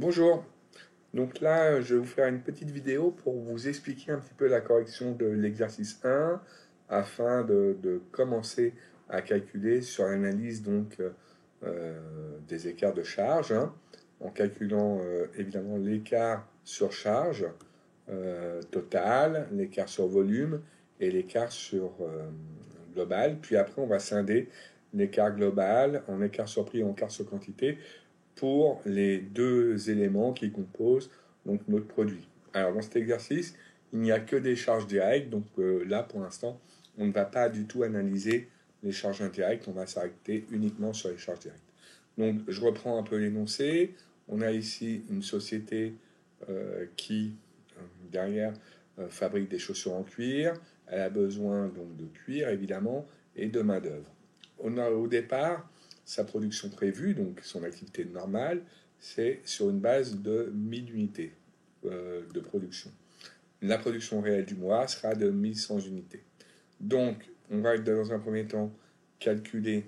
Bonjour, donc là je vais vous faire une petite vidéo pour vous expliquer un petit peu la correction de l'exercice 1 afin de commencer à calculer sur l'analyse des écarts de charge, en calculant évidemment l'écart sur charge total, l'écart sur volume et l'écart sur global. Puis après on va scinder l'écart global en écart sur prix et en écart sur quantité pour les deux éléments qui composent donc notre produit. Alors dans cet exercice, il n'y a que des charges directes, donc là pour l'instant, on ne va pas du tout analyser les charges indirectes, on va s'arrêter uniquement sur les charges directes. Donc je reprends un peu l'énoncé. On a ici une société qui, derrière, fabrique des chaussures en cuir. Elle a besoin donc de cuir évidemment et de main d'œuvre. On a au départ sa production prévue, donc son activité normale, c'est sur une base de 1000 unités de production. La production réelle du mois sera de 1100 unités. Donc, on va dans un premier temps calculer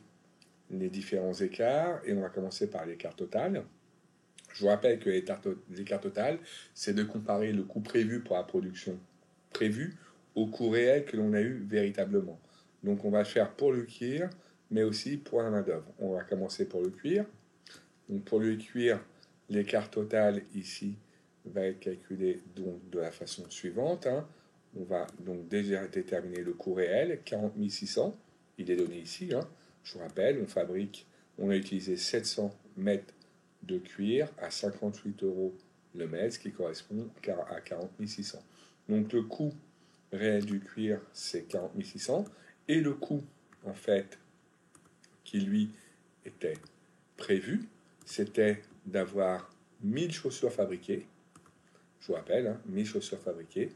les différents écarts et on va commencer par l'écart total. Je vous rappelle que l'écart total, c'est de comparer le coût prévu pour la production prévue au coût réel que l'on a eu véritablement. Donc, on va le faire pour le cuir, mais aussi pour la main-d'œuvre. On va commencer pour le cuir. Donc pour le cuir, l'écart total ici va être calculé donc de la façon suivante. On va donc déjà déterminer le coût réel, 40 600. Il est donné ici. Je vous rappelle, on a utilisé 700 mètres de cuir à 58 euros le mètre, ce qui correspond à 40 600. Donc le coût réel du cuir, c'est 40 600. Et le coût, en fait, qui lui était prévu, c'était d'avoir 1000 chaussures fabriquées. Je vous rappelle, 1000 chaussures fabriquées.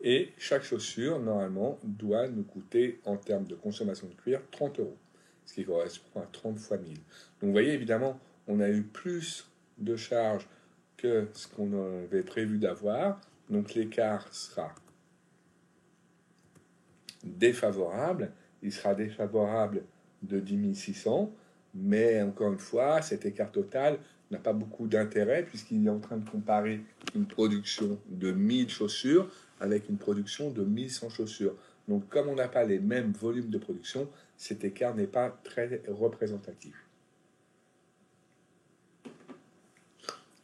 Et chaque chaussure, normalement, doit nous coûter, en termes de consommation de cuir, 30 euros. Ce qui correspond à 30 fois 1000. Donc vous voyez, évidemment, on a eu plus de charges que ce qu'on avait prévu d'avoir. Donc l'écart sera défavorable. Il sera défavorable de 10 600. Mais encore une fois, cet écart total n'a pas beaucoup d'intérêt puisqu'il est en train de comparer une production de 1000 chaussures avec une production de 1100 chaussures. Donc comme on n'a pas les mêmes volumes de production, cet écart n'est pas très représentatif.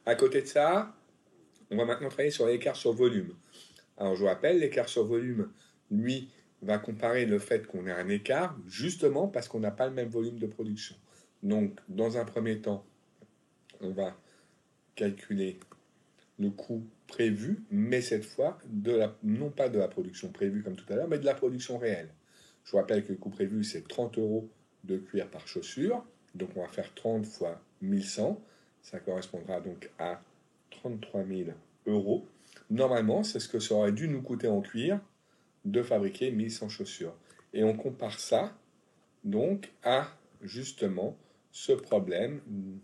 À côté de ça, on va maintenant travailler sur l'écart sur volume. Alors je vous rappelle, l'écart sur volume, lui, va comparer le fait qu'on ait un écart justement parce qu'on n'a pas le même volume de production. Donc, dans un premier temps, on va calculer le coût prévu, mais cette fois, non pas de la production prévue comme tout à l'heure, mais de la production réelle. Je vous rappelle que le coût prévu, c'est 30 euros de cuir par chaussure. Donc, on va faire 30 fois 1100. Ça correspondra donc à 33 000 euros. Normalement, c'est ce que ça aurait dû nous coûter en cuir de fabriquer 1100 chaussures. Et on compare ça donc à justement ce problème,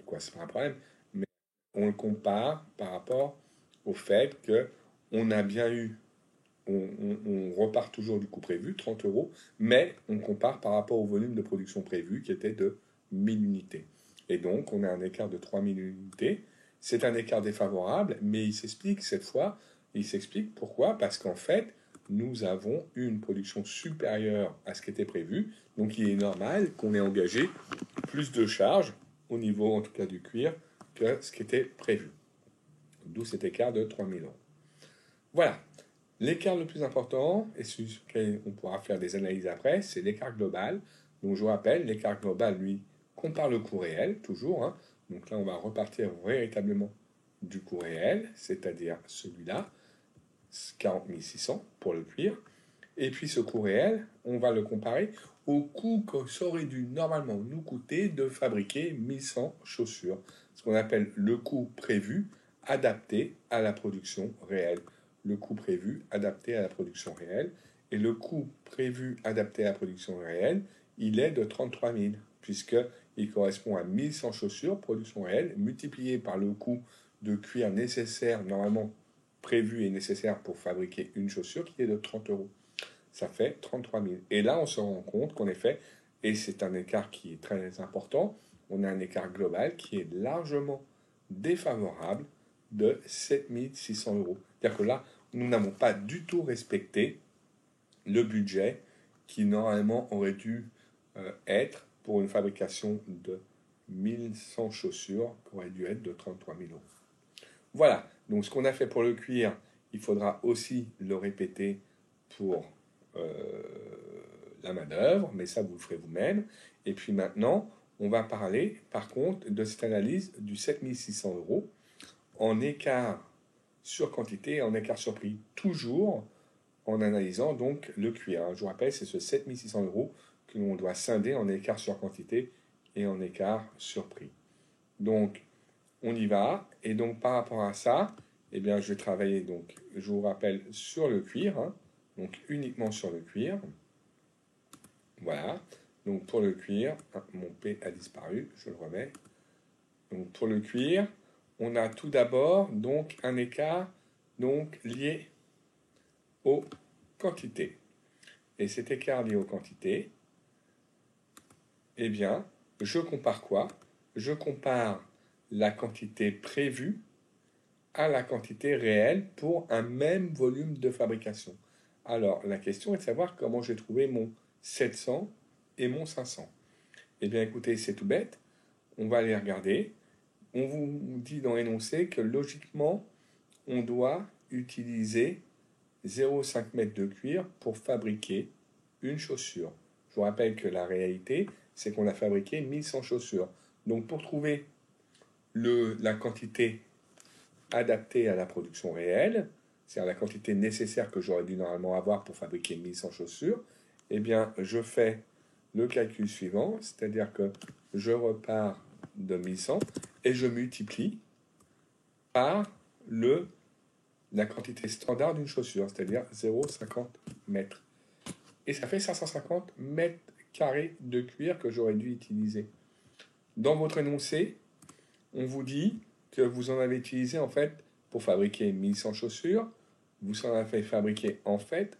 quoi, c'est pas un problème, mais on le compare par rapport au fait que on a bien eu, on repart toujours du coût prévu, 30 euros, mais on compare par rapport au volume de production prévu qui était de 1000 unités. Et donc on a un écart de 3000 unités. C'est un écart défavorable, mais il s'explique cette fois, il s'explique pourquoi, parce qu'en fait, nous avons eu une production supérieure à ce qui était prévu, donc il est normal qu'on ait engagé plus de charges, au niveau en tout cas du cuir, que ce qui était prévu. D'où cet écart de 3000 euros. Voilà. L'écart le plus important, et sur lequel on pourra faire des analyses après, c'est l'écart global. Donc je vous rappelle, l'écart global, lui, compare le coût réel, toujours. Donc là, on va repartir véritablement du coût réel, c'est-à-dire celui-là, 40 600 pour le cuir. Et puis ce coût réel, on va le comparer au coût que ça aurait dû normalement nous coûter de fabriquer 1100 chaussures. Ce qu'on appelle le coût prévu adapté à la production réelle. Le coût prévu adapté à la production réelle. Et le coût prévu adapté à la production réelle, il est de 33 000, puisqu'il correspond à 1100 chaussures, production réelle, multiplié par le coût de cuir nécessaire, normalement prévu et nécessaire pour fabriquer une chaussure, qui est de 30 euros. Ça fait 33 000. Et là, on se rend compte qu'en effet, et c'est un écart qui est très important, on a un écart global qui est largement défavorable de 7600 euros. C'est-à-dire que là, nous n'avons pas du tout respecté le budget qui normalement aurait dû être pour une fabrication de 1100 chaussures, qui aurait dû être de 33 000 euros. Voilà, donc ce qu'on a fait pour le cuir, il faudra aussi le répéter pour la manœuvre, mais ça vous le ferez vous-même. Et puis maintenant, on va parler par contre de cette analyse du 7600 euros en écart sur quantité et en écart sur prix, toujours en analysant donc le cuir. Je vous rappelle, c'est ce 7600 euros que l'on doit scinder en écart sur quantité et en écart sur prix. Donc, on y va. Et donc, par rapport à ça, eh bien, je vais travailler, donc, je vous rappelle, sur le cuir, donc uniquement sur le cuir. Voilà. Donc, pour le cuir, mon P a disparu, je le remets. Donc, pour le cuir, on a tout d'abord donc un écart donc lié aux quantités. Et cet écart lié aux quantités, eh bien, je compare quoi? Je compare la quantité prévue à la quantité réelle pour un même volume de fabrication. Alors, la question est de savoir comment j'ai trouvé mon 700 et mon 500. Eh bien, écoutez, c'est tout bête. On va aller regarder. On vous dit dans l'énoncé que logiquement, on doit utiliser 0,5 m de cuir pour fabriquer une chaussure. Je vous rappelle que la réalité, c'est qu'on a fabriqué 1100 chaussures. Donc pour trouver la quantité adaptée à la production réelle, c'est-à-dire la quantité nécessaire que j'aurais dû normalement avoir pour fabriquer 1100 chaussures, eh bien je fais le calcul suivant, c'est-à-dire que je repars de 1100 et je multiplie par la quantité standard d'une chaussure, c'est-à-dire 0,50 m. Et ça fait 550 mètres carrés de cuir que j'aurais dû utiliser. Dans votre énoncé, on vous dit que vous en avez utilisé en fait pour fabriquer 1100 chaussures. Vous en avez fabriqué en fait,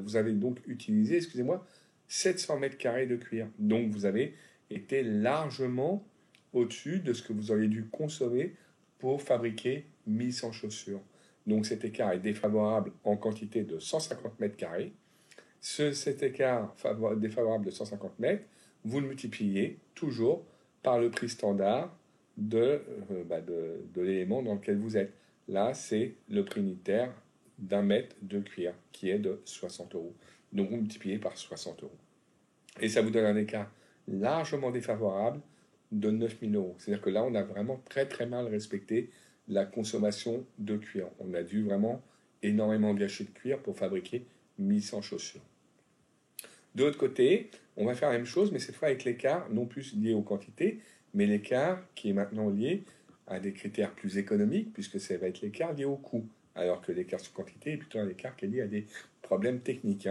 vous avez donc utilisé, excusez-moi, 700 mètres carrés de cuir. Donc vous avez été largement au-dessus de ce que vous auriez dû consommer pour fabriquer 1100 chaussures. Donc cet écart est défavorable en quantité de 150 mètres carrés. Cet écart défavorable de 150 mètres, vous le multipliez toujours par le prix standard de l'élément dans lequel vous êtes. Là, c'est le prix unitaire d'un mètre de cuir qui est de 60 euros. Donc vous multipliez par 60 euros. Et ça vous donne un écart largement défavorable de 9 000 euros. C'est-à-dire que là, on a vraiment très très mal respecté la consommation de cuir. On a dû vraiment énormément gâcher de cuir pour fabriquer 1100 chaussures. De l'autre côté, on va faire la même chose, mais cette fois avec l'écart, non plus lié aux quantités, mais l'écart qui est maintenant lié à des critères plus économiques, puisque ça va être l'écart lié au coût, alors que l'écart sur quantité est plutôt un écart qui est lié à des problèmes techniques.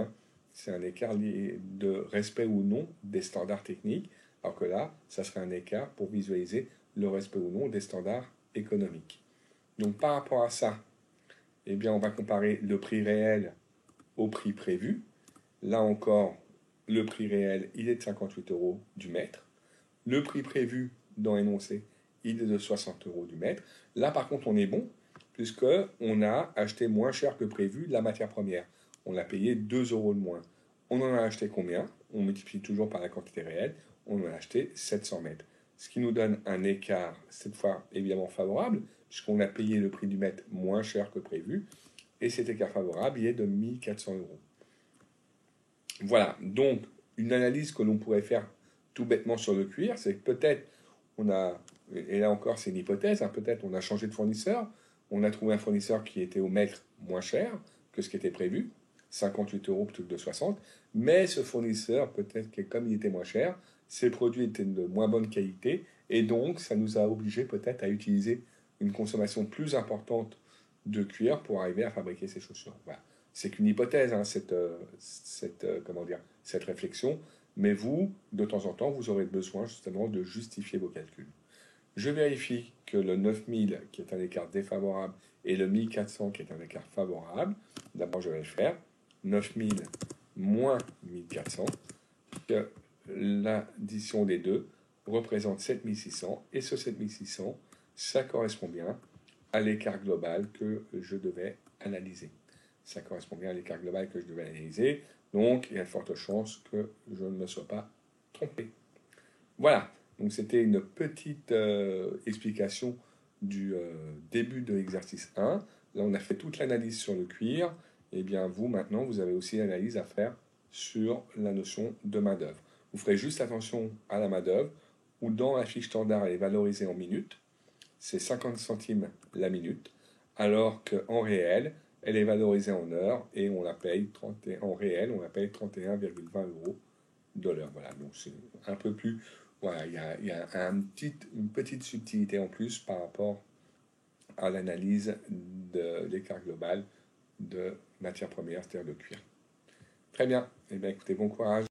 C'est un écart lié de respect ou non des standards techniques, alors que là, ça serait un écart pour visualiser le respect ou non des standards économiques. Donc par rapport à ça, eh bien, on va comparer le prix réel au prix prévu. Là encore, le prix réel, il est de 58 euros du mètre. Le prix prévu dans l'énoncé, il est de 60 euros du mètre. Là, par contre, on est bon, puisqu'on a acheté moins cher que prévu la matière première. On a payé 2 euros de moins. On en a acheté combien? On multiplie toujours par la quantité réelle. On en a acheté 700 mètres. Ce qui nous donne un écart, cette fois évidemment favorable, puisqu'on a payé le prix du mètre moins cher que prévu. Et cet écart favorable, il est de 1400 euros. Voilà, donc une analyse que l'on pourrait faire tout bêtement sur le cuir, c'est que peut-être on a, et là encore c'est une hypothèse, peut-être on a changé de fournisseur, on a trouvé un fournisseur qui était au mètre moins cher que ce qui était prévu, 58 euros plutôt que de 60, mais ce fournisseur, peut-être que comme il était moins cher, ses produits étaient de moins bonne qualité, et donc ça nous a obligés peut-être à utiliser une consommation plus importante de cuir pour arriver à fabriquer ces chaussures. Voilà. C'est qu'une hypothèse, cette réflexion, mais vous, de temps en temps, vous aurez besoin justement de justifier vos calculs. Je vérifie que le 9000, qui est un écart défavorable, et le 1400, qui est un écart favorable. D'abord, je vais le faire. 9000 moins 1400, que l'addition des deux représente 7600, et ce 7600, ça correspond bien à l'écart global que je devais analyser. Ça correspond bien à l'écart global que je devais analyser. Donc, il y a de fortes chances que je ne me sois pas trompé. Voilà. Donc, c'était une petite explication du début de l'exercice 1. Là, on a fait toute l'analyse sur le cuir. Et bien, vous, maintenant, vous avez aussi l'analyse à faire sur la notion de main-d'œuvre. Vous ferez juste attention à la main-d'œuvre, où dans la fiche standard, elle est valorisée en minutes. C'est 50 centimes la minute, alors qu'en réel, elle est valorisée en heures et on la paye en réel, on la paye 31,20 euros de l'heure. Voilà, donc c'est un peu plus. Voilà, il y a une petite subtilité en plus par rapport à l'analyse de l'écart global de matière première, c'est-à-dire de cuir. Très bien, eh bien écoutez, bon courage.